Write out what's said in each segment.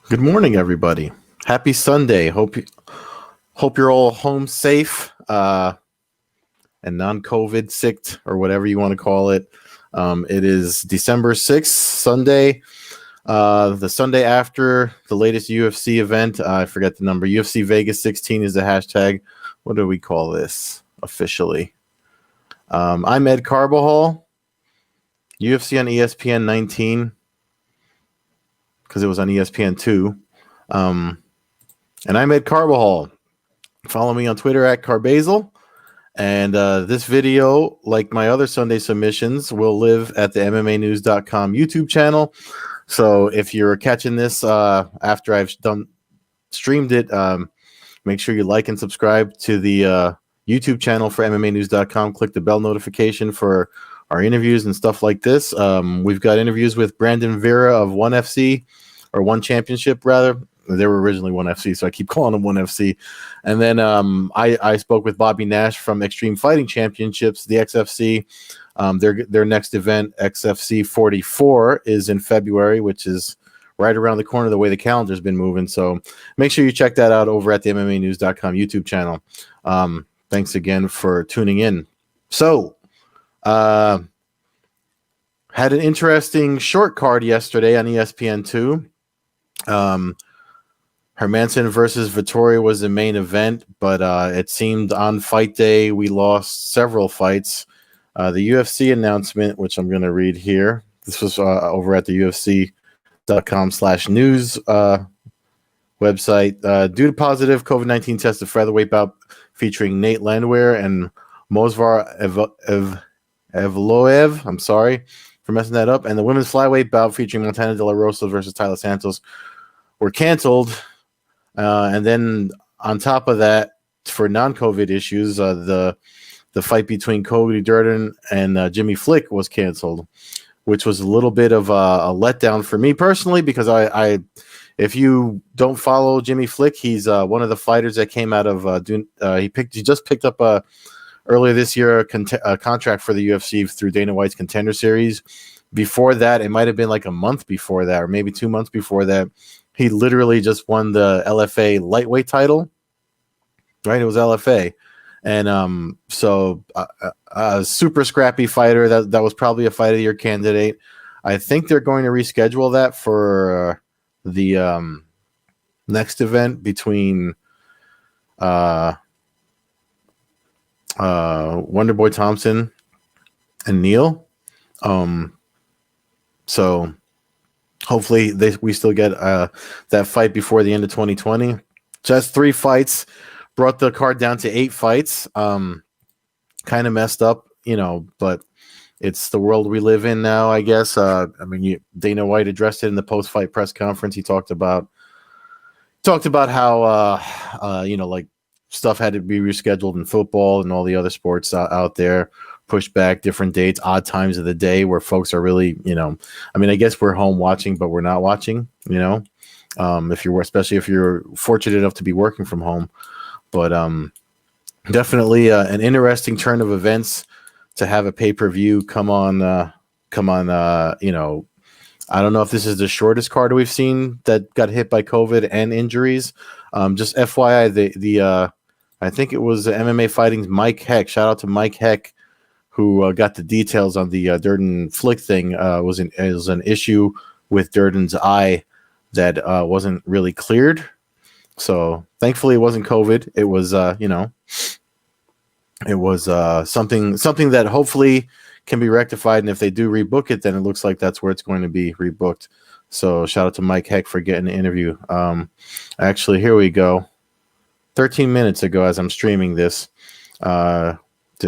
Good morning, everybody. Happy Sunday. Hope you're all home safe and non-COVID sick or whatever you want to call it. It is December 6th, Sunday, the Sunday after the latest UFC event. I forget the number. UFC Vegas 16 is the hashtag. What do we call this officially? I'm Ed Carbajal. UFC on ESPN 19. Because it was on ESPN 2. And I'm Ed Carbajal. Follow me on Twitter at Carbazal. And this video, like my other Sunday submissions, will live at the MMAnews.com YouTube channel. So if you're catching this after I've streamed it, make sure you like and subscribe to the YouTube channel for MMAnews.com. Click the bell notification for our interviews and stuff like this. We've got interviews with Brandon Vera of One FC, or One Championship, rather. They were originally One FC, so I keep calling them One FC. And then I spoke with Bobby Nash from Extreme Fighting Championships, the XFC. Their next event, XFC 44, is in February, which is right around the corner the way the calendar's been moving. So make sure you check that out over at the MMAnews.com YouTube channel. Thanks again for tuning in. So, had an interesting short card yesterday on ESPN2. Hermanson versus Vittori was the main event, but it seemed on fight day we lost several fights. The UFC announcement, which I'm going to read here, this was over at the UFC.com/news website. Due to positive COVID-19 test of featherweight bout featuring Nate Landwehr and Mozvar Evloev, I'm sorry for messing that up, and the women's flyweight bout featuring Montana De La Rosa versus Tyler Santos were canceled. And then on top of that, for non-COVID issues, the fight between Cody Durden and Jimmy Flick was canceled, which was a little bit of a letdown for me personally, because I if you don't follow Jimmy Flick, he's one of the fighters that came out of he just picked up earlier this year a contract for the UFC through Dana White's Contender Series. Before that, it might have been like a month before that, or maybe 2 months before that, he literally just won the LFA lightweight title, right? It was LFA. And so a super scrappy fighter. That was probably a fight of the year candidate. I think they're going to reschedule that for the next event between Wonderboy Thompson and Neal. So hopefully we still get that fight before the end of 2020. Just 3 fights brought the card down to 8 fights. Kind of messed up, but it's the world we live in now, I guess. Dana White addressed it in the post-fight press conference. He talked about how like stuff had to be rescheduled in football and all the other sports out there. Pushed back, different dates, odd times of the day where folks are really, I guess we're home watching, but we're not watching, especially if you're fortunate enough to be working from home. But definitely an interesting turn of events to have a pay-per-view come on. I don't know if this is the shortest card we've seen that got hit by COVID and injuries. Just FYI, I think it was MMA Fighting's Mike Heck. Shout out to Mike Heck, who got the details on the Durden Flick thing. Was an issue with Durden's eye that wasn't really cleared. So thankfully it wasn't COVID. It was something that hopefully can be rectified. And if they do rebook it, then it looks like that's where it's going to be rebooked. So shout out to Mike Heck for getting the interview. Actually, here we go. 13 minutes ago, as I'm streaming this, the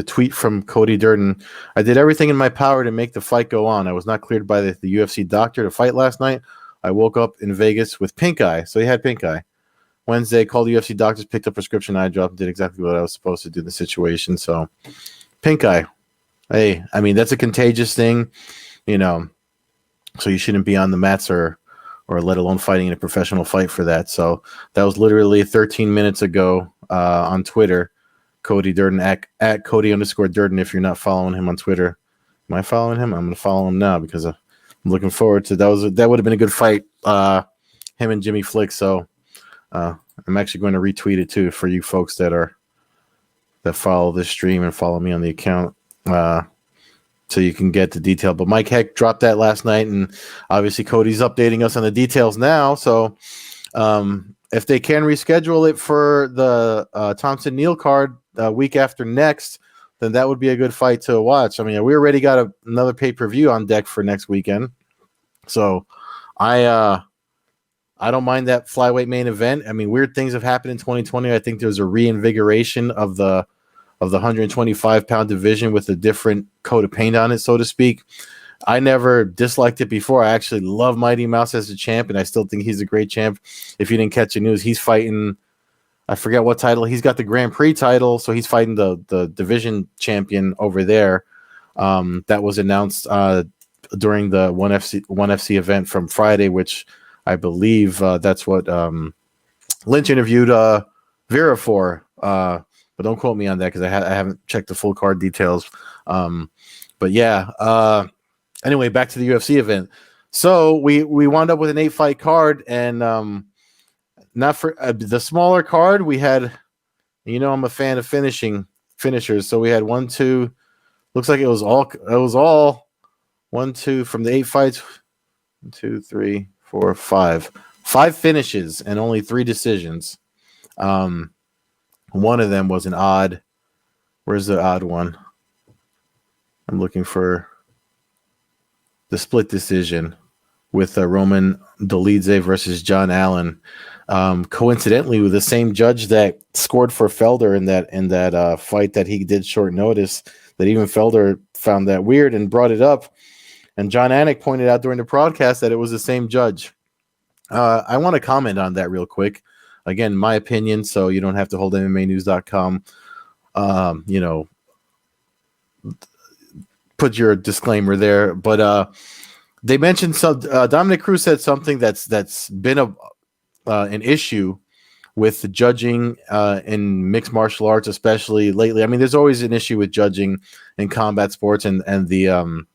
tweet from Cody Durden: I did everything in my power to make the fight go on. I was not cleared by the UFC doctor to fight last night. I woke up in Vegas with pink eye. So he had pink eye. Wednesday, called the UFC doctors, picked up prescription eye drop, and did exactly what I was supposed to do in the situation. So pink eye. Hey, that's a contagious thing, so you shouldn't be on the mats or let alone fighting in a professional fight for that. So that was literally 13 minutes ago on Twitter. Cody Durden at Cody_Durden. If you're not following him on Twitter, am I following him? I'm going to follow him now because I'm looking forward to that. That would have been a good fight. him and Jimmy Flick. So I'm actually going to retweet it too for you folks that follow this stream and follow me on the account. So you can get the detail. But Mike Heck dropped that last night, and obviously Cody's updating us on the details now. So if they can reschedule it for the Thompson Neal card week after next, then that would be a good fight to watch. I mean, we already got another pay-per-view on deck for next weekend. So I don't mind that flyweight main event. I mean, weird things have happened in 2020. I think there's a reinvigoration of the 125-pound division with a different coat of paint on it, so to speak. I never disliked it before. I actually love Mighty Mouse as a champ, and I still think he's a great champ. If you didn't catch the news, he's fighting, I forget what title. He's got the Grand Prix title, so he's fighting the division champion over there. That was announced during the 1FC event from Friday, which I believe that's what Lynch interviewed Vera for. But don't quote me on that because I haven't checked the full card details. But yeah. Anyway, back to the UFC event. So we wound up with an 8-fight card, and not for the smaller card. We had, I'm a fan of finishers. So we had 1, 2. Looks like it was all 1, 2 from the 8 fights. 1, 2, 3, 4, 5. 5 finishes and only 3 decisions. One of them was an odd. Where's the odd one? I'm looking for the split decision with Roman Dolidze versus John Allen. Coincidentally, with the same judge that scored for Felder in that fight that he did short notice, that even Felder found that weird and brought it up. And John Anik pointed out during the broadcast that it was the same judge. I want to comment on that real quick. Again, my opinion, so you don't have to hold MMAnews.com. Put your disclaimer there. But they mentioned Dominic Cruz said something that's been an issue with the judging in mixed martial arts, especially lately. I mean, there's always an issue with judging in combat sports and the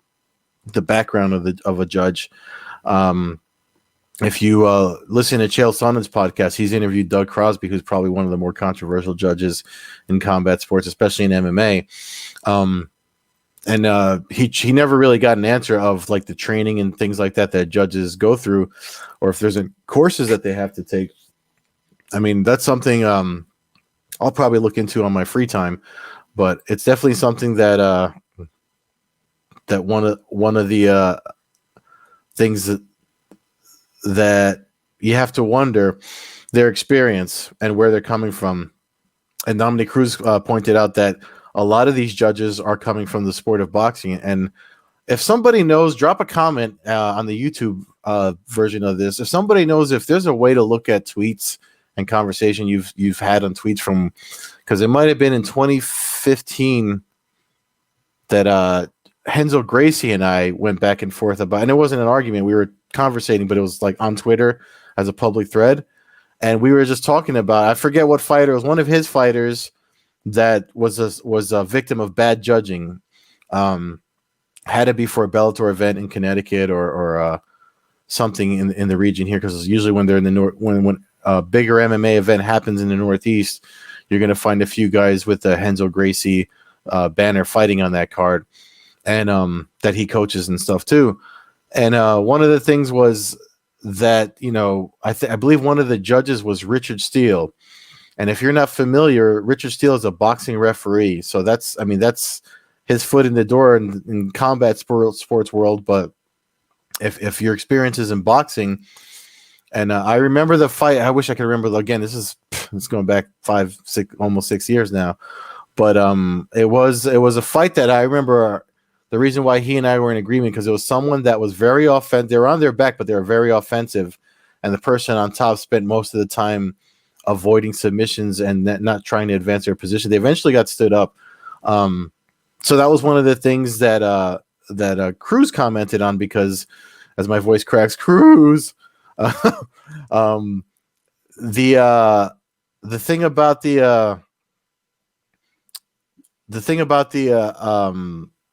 background of a judge. If you listen to Chael Sonnen's podcast, he's interviewed Doug Crosby, who's probably one of the more controversial judges in combat sports, especially in MMA. And he never really got an answer of like the training and things like that judges go through, or if there's courses that they have to take. I mean, that's something I'll probably look into on my free time, but it's definitely something that one of the things that you have to wonder their experience and where they're coming from. And Dominic Cruz pointed out that a lot of these judges are coming from the sport of boxing. And if somebody knows, drop a comment on the YouTube version of this. If somebody knows if there's a way to look at tweets and conversation you've had on tweets from, because it might have been in 2015 that Renzo Gracie and I went back and forth about, and it wasn't an argument. We were conversating, but it was like on Twitter as a public thread. And we were just talking about, I forget what fighter, it was one of his fighters that was a victim of bad judging. Had to be for a Bellator event in Connecticut or something in the region here, because usually when they're in the north, when a bigger MMA event happens in the Northeast, you're going to find a few guys with the Renzo Gracie banner fighting on that card, and that he coaches and stuff too. And one of the things was that, I believe one of the judges was Richard Steele. And if you're not familiar, Richard Steele is a boxing referee. So that's his foot in the door in combat sports world. But if your experience is in boxing, and I remember the fight, I wish I could remember, again, it's going back 5, 6, almost 6 years now. But it was a fight that I remember. The reason why he and I were in agreement, because it was someone that was very offensive. They were on their back, but they were very offensive. And the person on top spent most of the time avoiding submissions and not trying to advance their position. They eventually got stood up. So that was one of the things that Cruz commented on, because as my voice cracks, Cruz. The thing about the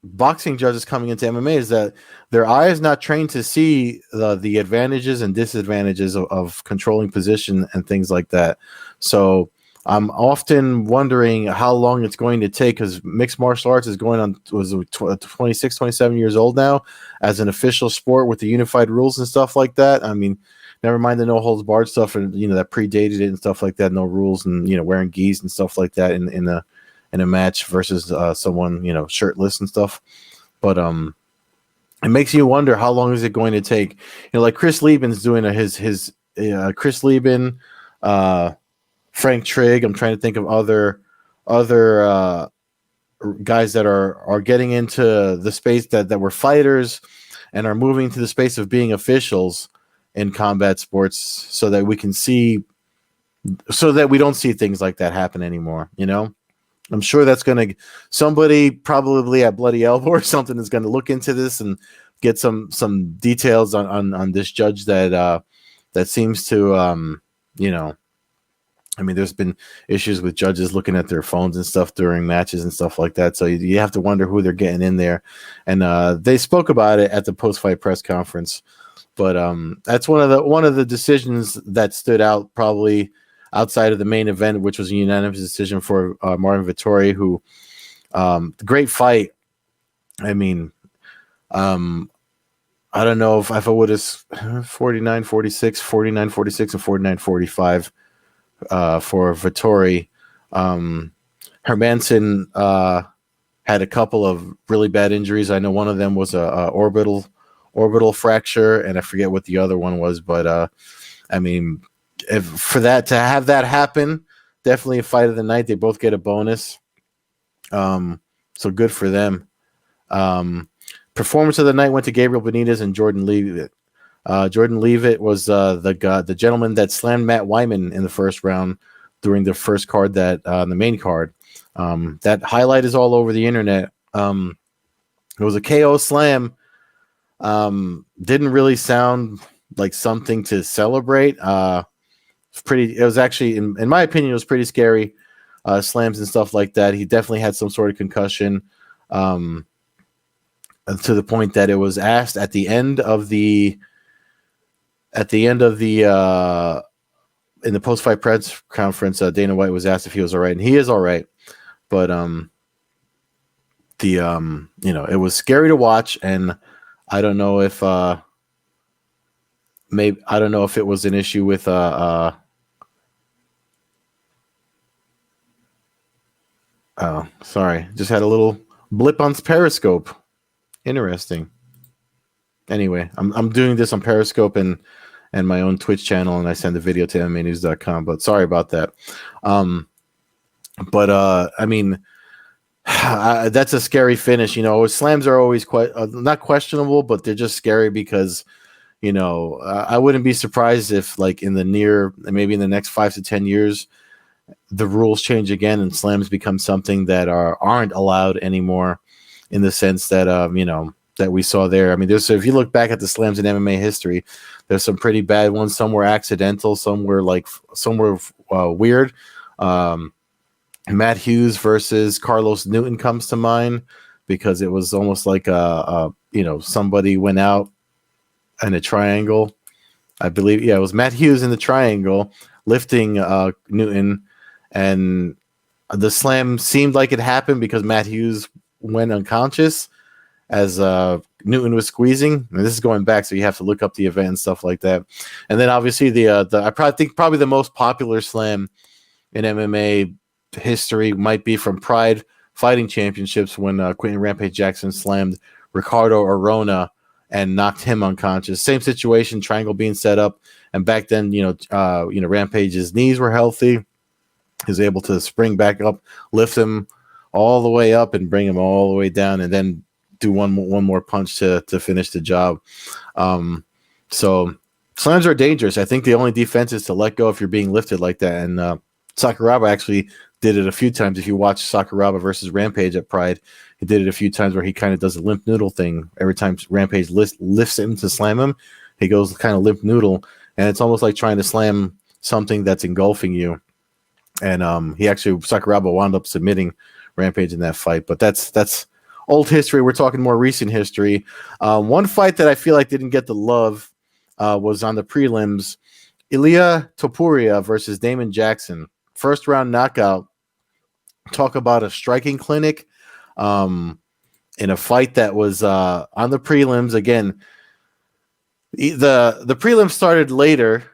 boxing judges coming into MMA is that their eye is not trained to see the advantages and disadvantages of controlling position and things like that. So I'm often wondering how long it's going to take, because mixed martial arts is going on, was 26, 27 years old now as an official sport with the unified rules and stuff like that. I mean, never mind the no holds barred stuff and that predated it and stuff like that, no rules and wearing gis and stuff like that in a match versus someone shirtless and stuff. But it makes you wonder how long is it going to take. Like Chris Lieben's doing his Chris Lieben, Frank Trigg. I'm trying to think of other guys that are getting into the space that were fighters and are moving to the space of being officials in combat sports, so that we can see, so that we don't see things like that happen anymore. I'm sure that's going to, somebody probably at Bloody Elbow or something is going to look into this and get some details on this judge that seems to I mean, there's been issues with judges looking at their phones and stuff during matches and stuff like that. So you have to wonder who they're getting in there. And they spoke about it at the post-fight press conference. But that's one of the decisions that stood out, probably outside of the main event, which was a unanimous decision for Martin Vettori, who great fight. I mean, I don't know if I would have 49-46, 49-46, and 49-45. For Vettori. Hermanson had a couple of really bad injuries. I know one of them was a orbital fracture, and I forget what the other one was. But I mean, for that to have that happen, definitely a fight of the night. They both get a bonus, so good for them. Performance of the night went to Gabriel Benitez and Jordan Leavitt. Jordan Leavitt was the gentleman that slammed Matt Wyman in the first round during the first card, that the main card. That highlight is all over the internet. It was a KO slam. Didn't really sound like something to celebrate. It was actually, in my opinion, it was pretty scary. Slams and stuff like that. He definitely had some sort of concussion. To the point that it was asked at the end of the in the post-fight press conference, Dana White was asked if he was all right, and he is all right. But it was scary to watch, and I don't know if it was an issue with oh, sorry, just had a little blip on Periscope. Interesting. Anyway, I'm doing this on Periscope and my own Twitch channel, and I send the video to MMAnews.com, but sorry about that. I mean, that's a scary finish. Slams are always quite not questionable, but they're just scary because, I wouldn't be surprised if, like, maybe in the next 5 to 10 years, the rules change again and slams become something that aren't allowed anymore, in the sense that, that we saw there. I mean, if you look back at the slams in MMA history, there's some pretty bad ones. Some were accidental. Some were weird. Matt Hughes versus Carlos Newton comes to mind, because it was almost like somebody went out in a triangle. I believe, it was Matt Hughes in the triangle lifting Newton, and the slam seemed like it happened because Matt Hughes went unconscious as Newton was squeezing. And this is going back, so you have to look up the event and stuff like that. And then obviously I probably the most popular slam in MMA history might be from Pride Fighting Championships, when Quentin Rampage Jackson slammed Ricardo Arona and knocked him unconscious. Same situation, triangle being set up, and back then, Rampage's knees were healthy. He was able to spring back up, lift him all the way up, and bring him all the way down, and then do one more punch to finish the job. So slams are dangerous. I think the only defense is to let go if you're being lifted like that. And Sakuraba actually did it a few times. If you watch Sakuraba versus Rampage at Pride, he did it a few times where he kind of does a limp noodle thing. Every time Rampage lifts him to slam him, he goes kind of limp noodle, and it's almost like trying to slam something that's engulfing you. And Sakuraba wound up submitting Rampage in that fight. But that's old history. We're talking more recent history. One fight that I feel like didn't get the love was on the prelims. Elia Topuria versus Damon Jackson. First round knockout. Talk about a striking clinic in a fight that was on the prelims. Again, the prelims started later.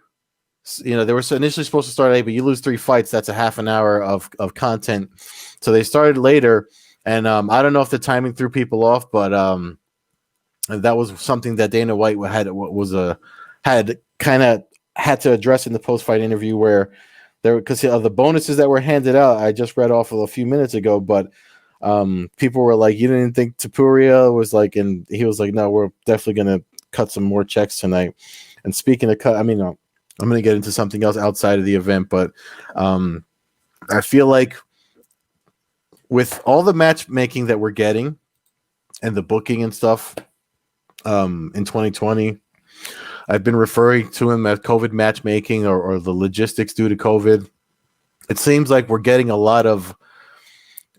You know, they were initially supposed to start at 8, but you lose 3 fights. That's a half an hour of content. So they started later. And I don't know if the timing threw people off, but that was something that Dana White had to address in the post-fight interview, where because the bonuses that were handed out, I just read off of a few minutes ago, but people were like, "You didn't think Topuria was like," and he was like, "No, we're definitely gonna cut some more checks tonight." And speaking of cut, I mean, I'm going to get into something else outside of the event, but I feel like with all the matchmaking that we're getting and the booking and stuff in 2020, I've been referring to him as COVID matchmaking or the logistics due to COVID. It seems like we're getting a lot of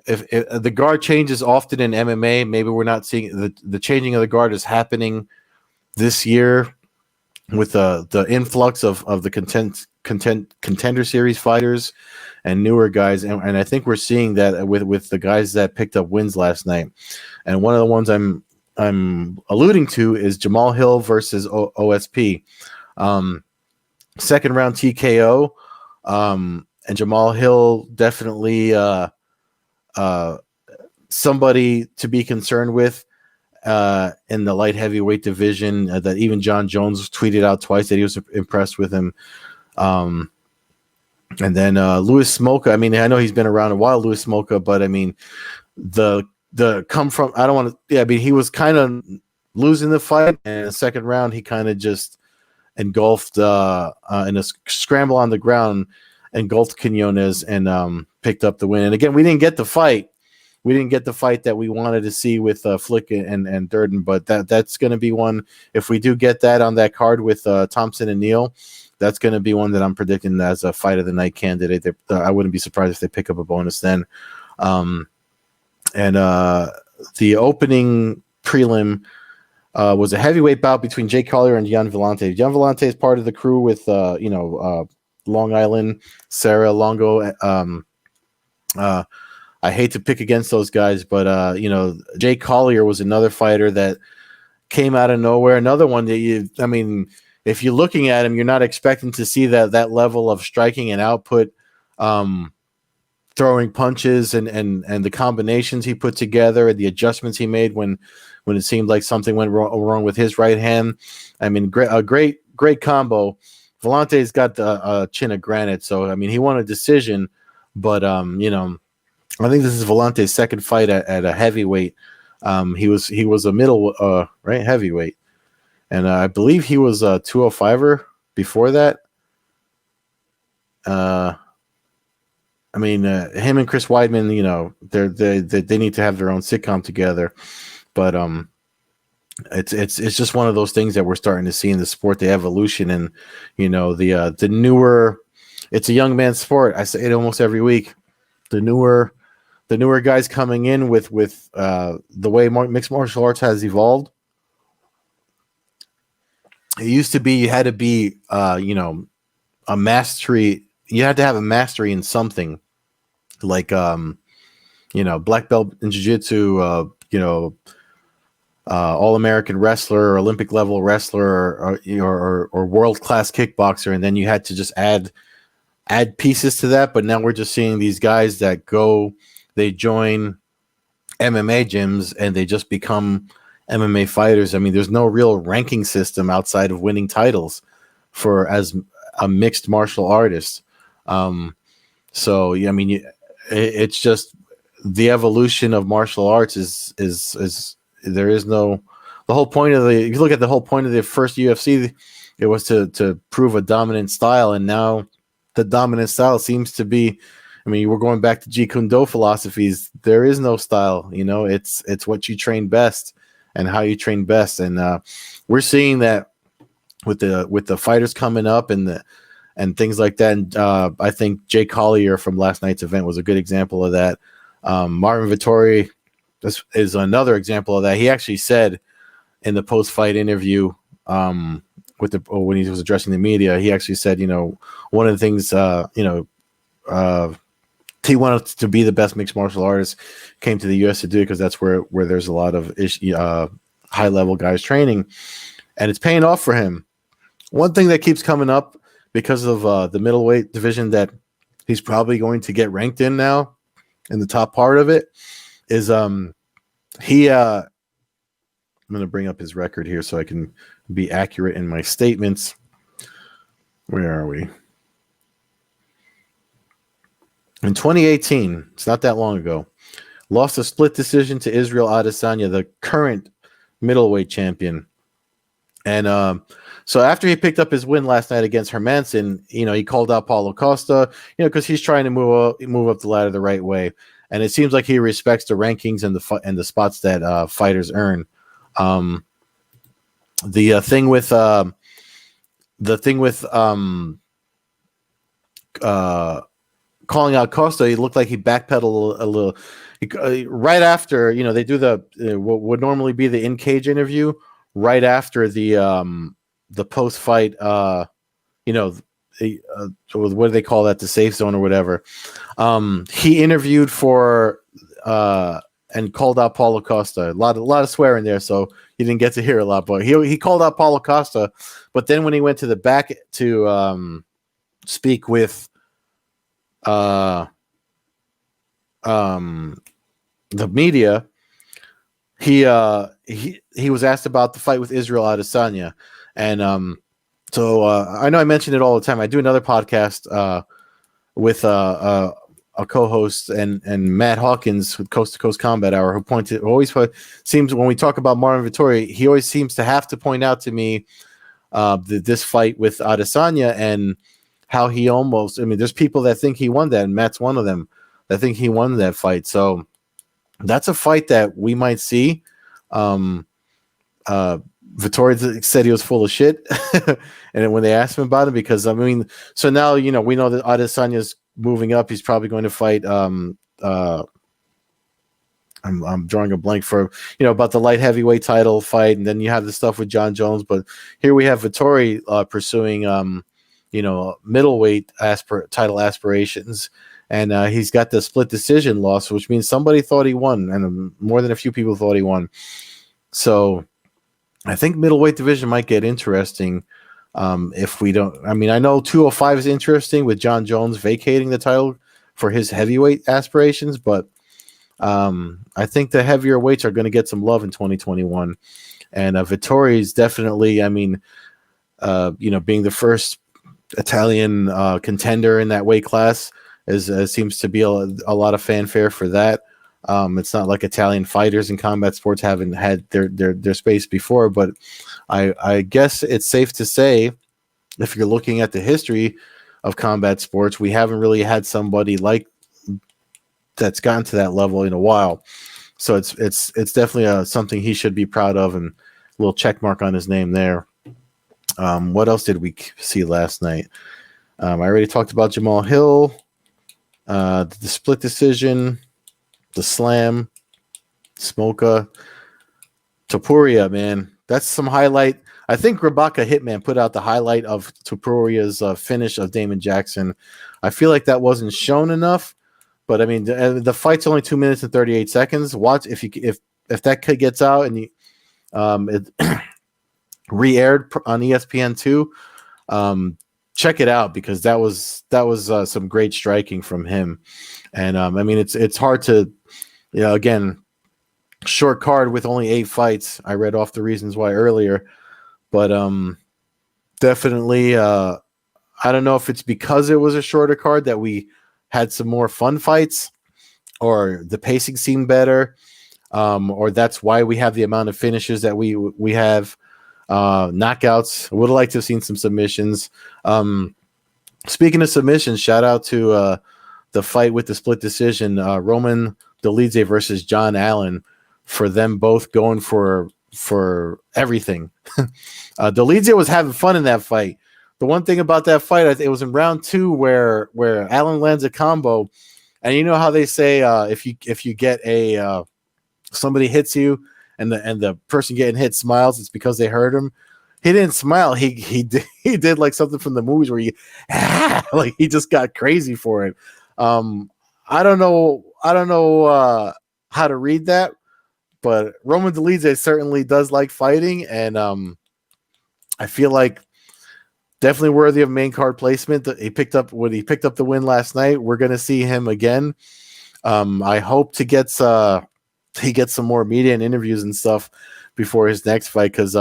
if the guard changes often in MMA. Maybe we're not seeing the changing of the guard is happening this year with the influx of the contender series fighters and newer guys, and I think we're seeing that with the guys that picked up wins last night. And one of the ones I'm alluding to is Jamal Hill versus OSP. Second round TKO, and Jamal Hill definitely somebody to be concerned with in the light heavyweight division. That even John Jones tweeted out twice that he was impressed with him. And then Louis Smolka. I mean, I know he's been around a while, Louis Smolka, but I mean, the come from. I don't want to. Yeah, I mean, he was kind of losing the fight, and in the second round, he kind of just engulfed in a scramble on the ground, engulfed Quinones and picked up the win. And again, we didn't get the fight. We didn't get the fight that we wanted to see with Flick and Durden, but that's going to be one. If we do get that on that card with Thompson and Neal, that's going to be one that I'm predicting as a fight of the night candidate. I wouldn't be surprised if they pick up a bonus then. And the opening prelim was a heavyweight bout between Jake Collier and Jan Vellante. Jan Vellante is part of the crew with Long Island, Sarah Longo. I hate to pick against those guys, but Jake Collier was another fighter that came out of nowhere. Another one that if you're looking at him, you're not expecting to see that level of striking and output, throwing punches and the combinations he put together and the adjustments he made when it seemed like something went wrong with his right hand. I mean, great combo. Vellante's got the chin of granite, so I mean, he won a decision, but I think this is Vellante's second fight at a heavyweight. He was a middle right heavyweight, and I believe he was a 205er before that. Him and Chris Weidman, they need to have their own sitcom together, but it's just one of those things that we're starting to see in the sport, the evolution, and the newer. It's a young man's sport. I say it almost every week. The newer guys coming in with the way mixed martial arts has evolved. It used to be you had to be a mastery. You had to have a mastery in something, like black belt in jiu-jitsu, all-American wrestler, or Olympic level wrestler, or world-class kickboxer, and then you had to just add pieces to that. But now we're just seeing these guys that they join MMA gyms and they just become MMA fighters. I mean, there's no real ranking system outside of winning titles as a mixed martial artist. So I mean, it's just the evolution of martial arts is there is no, the whole point of if you look at the whole point of the first UFC, it was to prove a dominant style, and now the dominant style seems to be, I mean, we're going back to Jeet Kune Do philosophies. There is no style, it's what you train best and how you train best. And we're seeing that with the fighters coming up and things like that. And I think Jake Collier from last night's event was a good example of that. Martin Vittori this is another example of that. He actually said in the post-fight interview when he was addressing the media, he actually said, one of the things, he wanted to be the best mixed martial artist, came to the U.S. to do it because that's where there's a lot of high-level guys training, and it's paying off for him. One thing that keeps coming up because of the middleweight division that he's probably going to get ranked in now, in the top part of it, is I'm going to bring up his record here so I can be accurate in my statements. Where are we? In 2018, it's not that long ago, lost a split decision to Israel Adesanya, the current middleweight champion. And so after he picked up his win last night against Hermanson, he called out Paulo Costa, because he's trying to move up the ladder the right way. And it seems like he respects the rankings and the spots that fighters earn. The thing with calling out Costa, he looked like he backpedaled a little. Right after, they do what would normally be the in-cage interview. Right after the post-fight, what do they call that? The safe zone or whatever. He interviewed for and called out Paulo Costa. A lot of swearing there, so you didn't get to hear a lot. But he called out Paulo Costa. But then when he went to the back to speak with the media, he was asked about the fight with Israel Adesanya, and so I know I mention it all the time. I do another podcast with a co-host and Matt Hawkins with Coast to Coast Combat Hour, who always seems, when we talk about Marvin Vettori, he always seems to have to point out to me this fight with Adesanya and how he almost, there's people that think he won that, and Matt's one of them that think he won that fight. So that's a fight that we might see. Vettori said he was full of shit, and when they asked him about it, because so now we know that Adesanya's moving up. He's probably going to fight. I'm drawing a blank for about the light heavyweight title fight, and then you have the stuff with John Jones. But here we have Vettori pursuing middleweight title aspirations. And he's got the split decision loss, which means somebody thought he won, and more than a few people thought he won. So I think middleweight division might get interesting if we don't. I know 205 is interesting with John Jones vacating the title for his heavyweight aspirations, but I think the heavier weights are going to get some love in 2021. And Vettori is definitely, being the first Italian contender in that weight class. Seems to be a lot of fanfare for that. It's not like Italian fighters in combat sports haven't had their space before, but I guess it's safe to say, if you're looking at the history of combat sports, we haven't really had somebody like that's gotten to that level in a while. So it's definitely something he should be proud of, and a little check mark on his name there. What else did we see last night? I already talked about Jamal Hill. The split decision, the slam, Smoka, Topuria, man. That's some highlight. I think Rabaka Hitman put out the highlight of Topuria's finish of Damon Jackson. I feel like that wasn't shown enough, but the fight's only 2 minutes and 38 seconds. Watch if that kid gets out and it re-aired on ESPN2. Check it out, because that was some great striking from him. And it's hard to, again, short card with only 8 fights. I read off the reasons why earlier, but definitely I don't know if it's because it was a shorter card that we had some more fun fights, or the pacing seemed better, or that's why we have the amount of finishes that we have. Knockouts. I would have liked to have seen some submissions. Speaking of submissions, shout out to the fight with the split decision, Roman Dolidze versus John Allen, for them both going for everything. Dolidze was having fun in that fight. The one thing about that fight, it was in round 2 where Allen lands a combo, and you know how they say if you get a somebody hits you and the person getting hit smiles, it's because they hurt him. He didn't smile. He did like something from the movies where like he just got crazy for it. I don't know how to read that, but Roman Dolidze certainly does like fighting, and I feel like definitely worthy of main card placement. He picked up the win last night. We're going to see him again. I hope he gets some more media and interviews and stuff before his next fight, because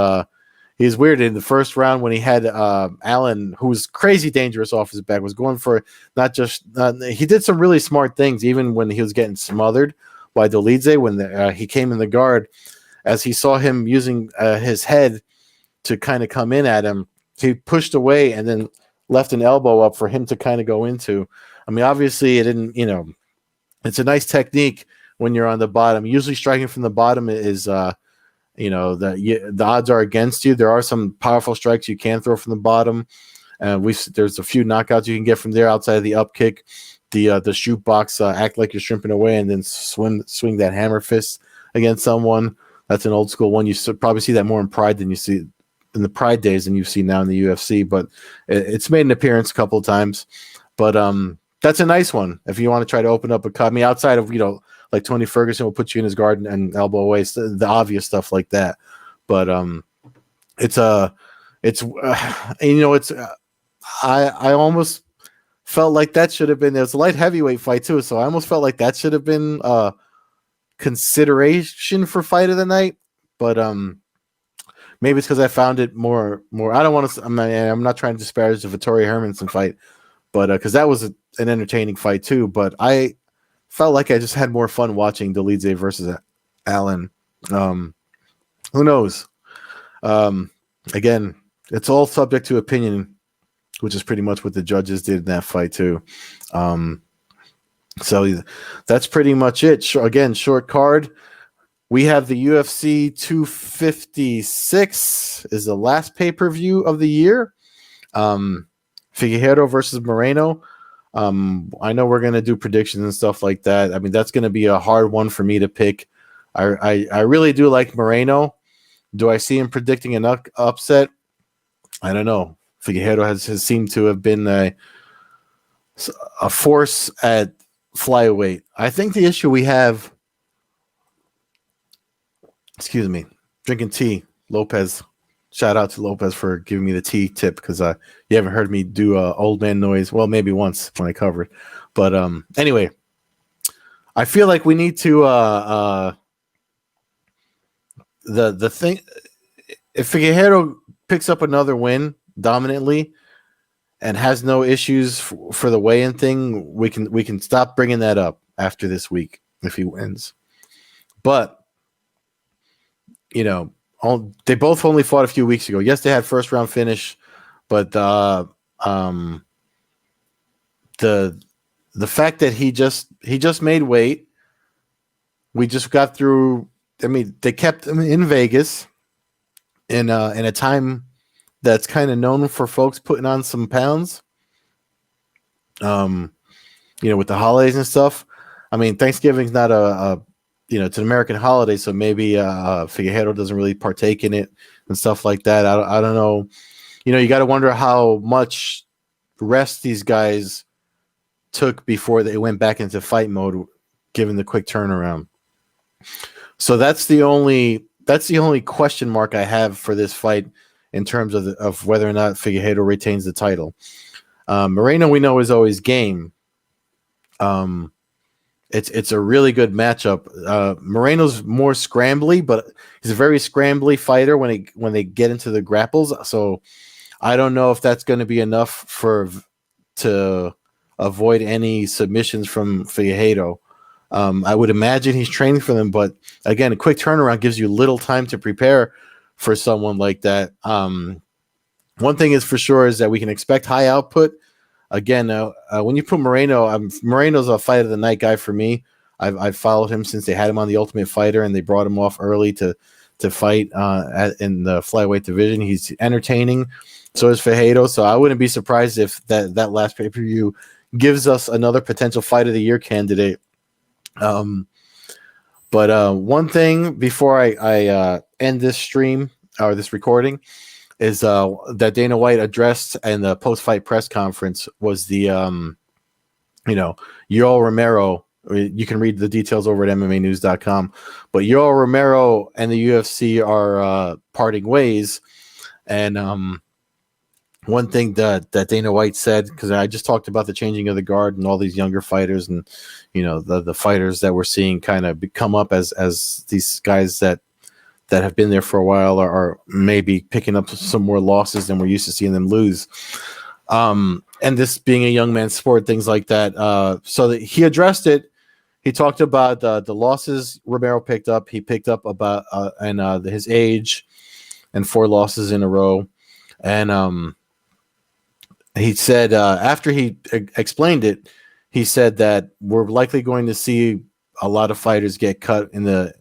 he's weird. In the first round when he had Allen, who was crazy dangerous off his back, was going for he did some really smart things even when he was getting smothered by Dolidze. When he came in the guard, as he saw him using his head to kind of come in at him, he pushed away and then left an elbow up for him to kind of go into. I mean, obviously it didn't, it's a nice technique when you're on the bottom. Usually striking from the bottom is, the odds are against you. There are some powerful strikes you can throw from the bottom. There's a few knockouts you can get from there outside of the up kick, the shoot box, act like you're shrimping away and then swing that hammer fist against someone. That's an old school one. You probably see that more in Pride than you see in the Pride days than you see now in the UFC, but it's made an appearance a couple of times. But that's a nice one if you want to try to open up a cut. I mean, outside of like Tony Ferguson will put you in his guard and elbow away, the obvious stuff like that. But I almost felt like that should have been. There's a light heavyweight fight too, so I almost felt like that should have been consideration for fight of the night. But maybe it's because I found it more. I don't want to. I'm not trying to disparage the Vittoria Hermanson fight, but because that was an entertaining fight too. But I felt like I just had more fun watching Dolidze versus Allen. Who knows? Again, it's all subject to opinion, which is pretty much what the judges did in that fight too. So that's pretty much it. Again, short card. We have the UFC 256 is the last pay-per-view of the year. Figuero versus Moreno. I know we're going to do predictions and stuff like that. I mean, that's going to be a hard one for me to pick. I really do like Moreno. Do I see him predicting an upset? I don't know. Figuero has seemed to have been a force at flyweight. I think the issue we have... Excuse me, drinking tea. Lopez, shout out to Lopez for giving me the tea tip, because you haven't heard me do old man noise. Well, maybe once when I covered, but anyway, I feel like we need to the thing. If Figueiredo picks up another win dominantly and has no issues for the weigh-in thing, we can stop bringing that up after this week if he wins, but. They both only fought a few weeks ago. Yes, they had first round finish, but the fact that he just made weight, we just got through. I mean, they kept him in Vegas in a time that's kind of known for folks putting on some pounds. With the holidays and stuff. I mean, Thanksgiving's not it's an American holiday, so maybe Figueiredo doesn't really partake in it and stuff like that. I don't know. You got to wonder how much rest these guys took before they went back into fight mode, given the quick turnaround. So that's the only question mark I have for this fight in terms of whether or not Figueiredo retains the title. Moreno, we know, is always game. It's a really good matchup. Moreno's more scrambly, but he's a very scrambly fighter when they get into the grapples. So I don't know if that's going to be enough to avoid any submissions from Figueiredo. I would imagine he's training for them, but again, a quick turnaround gives you little time to prepare for someone like that. One thing is for sure is that we can expect high output. Again, when you put Moreno's a fight of the night guy for me. I've followed him since they had him on the Ultimate Fighter and they brought him off early to fight in the flyweight division. He's entertaining. So is Figueiredo. So I wouldn't be surprised if that last pay-per-view gives us another potential fight of the year candidate. But one thing before I end this stream or this recording is that Dana White addressed in the post-fight press conference was the Yoel Romero. You can read the details over at MMAnews.com. But Yoel Romero and the UFC are parting ways. And one thing that Dana White said, because I just talked about the changing of the guard and all these younger fighters and, the fighters that we're seeing kind of come up as these guys that have been there for a while are maybe picking up some more losses than we're used to seeing them lose. And this being a young man's sport, things like that. So that he addressed it. He talked about the losses Romero picked up. He picked up about his age and 4 losses in a row. And he said after he explained it, he said that we're likely going to see a lot of fighters get cut in the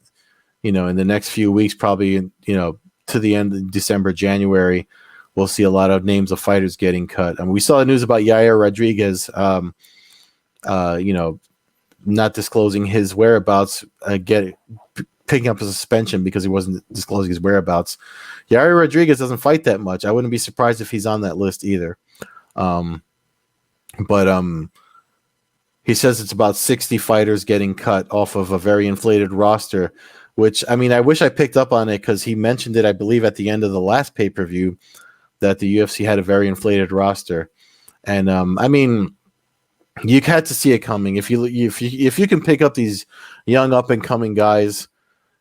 next few weeks, probably to the end of December, January. We'll see a lot of names of fighters getting cut. I mean, we saw the news about Yair Rodriguez, not disclosing his whereabouts, picking up a suspension because he wasn't disclosing his whereabouts. Yair Rodriguez doesn't fight that much. I wouldn't be surprised if he's on that list either. But he says it's about 60 fighters getting cut off of a very inflated roster, which, I mean, I wish I picked up on it because he mentioned it, I believe, at the end of the last pay-per-view that the UFC had a very inflated roster. And, I mean, you had to see it coming. If you can pick up these young up-and-coming guys,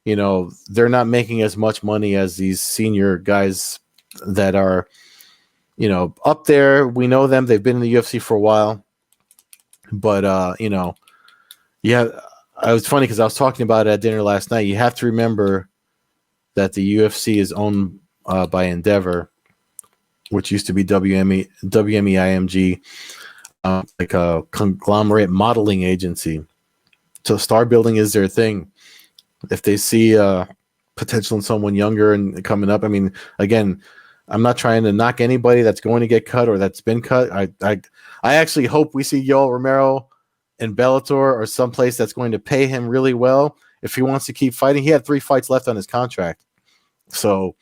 they're not making as much money as these senior guys that are, up there. We know them. They've been in the UFC for a while. But, yeah, it was funny because I was talking about it at dinner last night. You have to remember that the UFC is owned by Endeavor, which used to be WMEIMG, like a conglomerate modeling agency. So star building is their thing. If they see potential in someone younger and coming up, I mean, again, I'm not trying to knock anybody that's going to get cut or that's been cut. I actually hope we see Yoel Romero in Bellator or someplace that's going to pay him really well if he wants to keep fighting. He had 3 fights left on his contract, so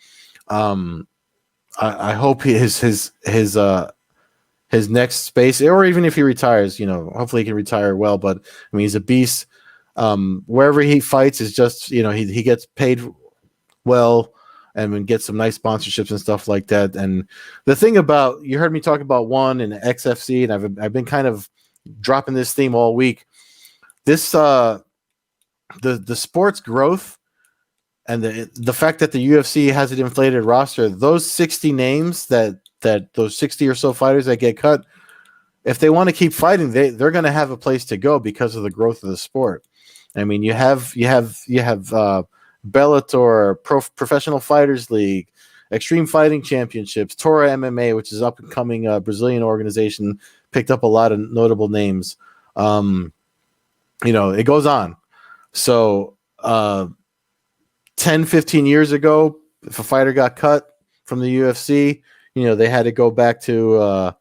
I hope his next space, or even if he retires, hopefully he can retire well. But I mean, he's a beast. Wherever he fights is just he gets paid well and get some nice sponsorships and stuff like that. And the thing about, you heard me talk about ONE and XFC, and I've been kind of dropping this theme all week. This the sport's growth and the fact that the UFC has an inflated roster, those 60 names that those 60 or so fighters that get cut, if they want to keep fighting, they're going to have a place to go because of the growth of the sport. I mean, you have Bellator, Professional Fighters League, Extreme Fighting Championships, Tora MMA, which is up and coming Brazilian organization, picked up a lot of notable names. It goes on. So 10, 15 years ago, if a fighter got cut from the UFC, they had to go back to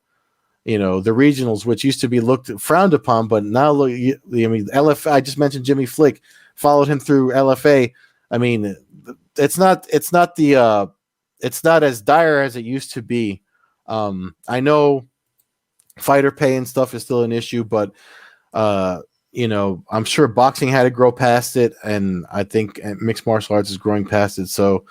the regionals, which used to be frowned upon, but now look. I mean, LFA. I just mentioned Jimmy Flick, followed him through LFA. I mean, it's not as dire as it used to be. I know fighter pay and stuff is still an issue, but I'm sure boxing had to grow past it, and I think mixed martial arts is growing past it. So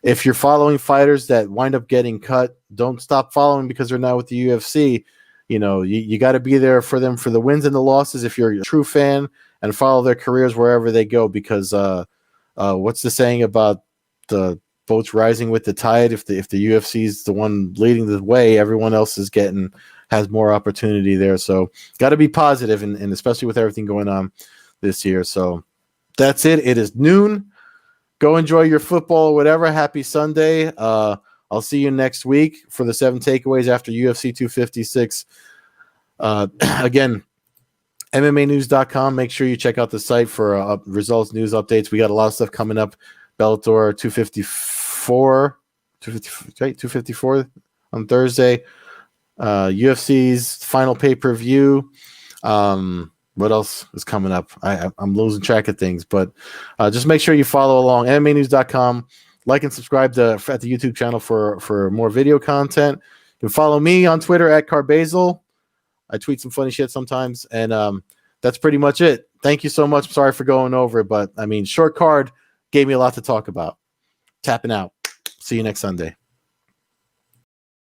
if you're following fighters that wind up getting cut, don't stop following because they're not with the UFC. You got to be there for them for the wins and the losses if you're a true fan, and follow their careers wherever they go, because what's the saying about the boats rising with the tide? If the UFC is the one leading the way, everyone else has more opportunity there. So got to be positive, and especially with everything going on this year. So that's it. It is noon. Go enjoy your football or whatever. Happy Sunday. I'll see you next week for the 7 takeaways after UFC 256. Again, MMAnews.com. Make sure you check out the site for results, news updates. We got a lot of stuff coming up. Bellator 254 on Thursday. UFC's final pay-per-view. What else is coming up? I'm losing track of things, but just make sure you follow along. MMAnews.com. Like and subscribe at the YouTube channel for more video content. You can follow me on Twitter at Carbazel. I tweet some funny shit sometimes, and that's pretty much it. Thank you so much. Sorry for going over it, but I mean, short card gave me a lot to talk about. Tapping out. See you next Sunday.